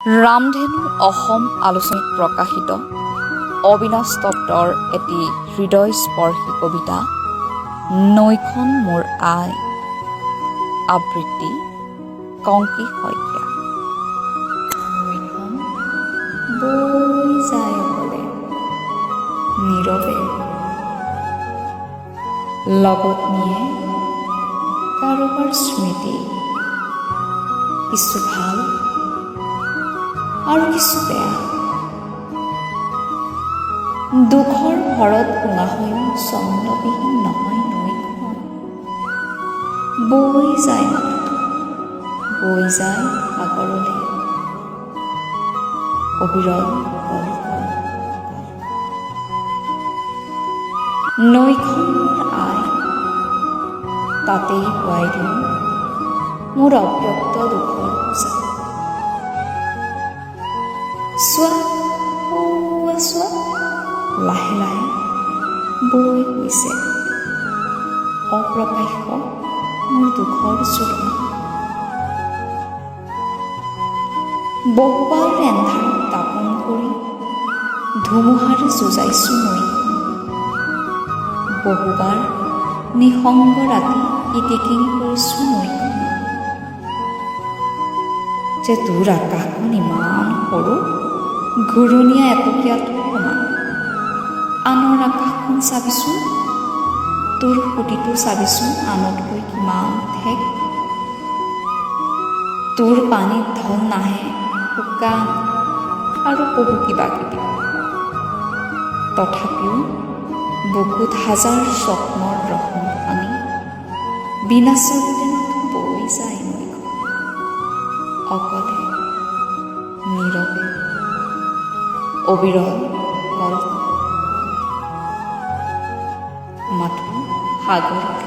ৰামধেনু অসম আলোচনীত প্ৰকাশিত অবিনাশ দত্তৰ এটি হৃদয়স্পৰ্শী কবিতা নৈখন মোৰ আই। আবৃত্তি কংকী শইকীয়া। নৈখন বৈ যায় অকলে নীৰৱে, লগত নিয়ে কাৰোবাৰ স্মৃতি, কিছু ভাল আৰু কিছু বেয়া। দুখৰ ভৰত কোঙা হৈও চন্দ্ৰবিহীন নহয় নৈখন। বৈ যায় বৈ যায় সাগৰলৈ অবিৰল গল্প। নৈখন মোৰ আই, তাতেই শুৱাই দিওঁ মোৰ অব্যক্ত দুখৰ বোজা। চোৱা চোৱা, লাহে লাহে বৈ গৈছে অপ্ৰকাশ্য মোৰ দুখৰ জোলনা। বহুবাৰ এন্ধাৰত দাপোন কৰি ধুমুহাৰ যুঁজাইছোঁ নৈখন। বহুবাৰ নিসংগ ৰাতি ইটিকিং কৰিছোঁ নৈখন। যে তোৰ আকাশখন ইমান সৰু, ঘূৰণীয়া এটকীয়াটোৰ সমান। আনৰ আকাশখন চাবিচোন, তোৰ সুঁতিটো চাবিচোন আনতকৈ কিমান ঠেক। তোৰ পানীত ঢল নাহে শুকান আৰু বহু কিবা কিবি। তথাপিও বুকুত হাজাৰ স্বপ্নৰ ৰহণ সানি বিনাচৰিতে বৈ যায় নৈখন অকলে নীৰৱে অবিৰল গল্প। মাথো সাগৰলৈ।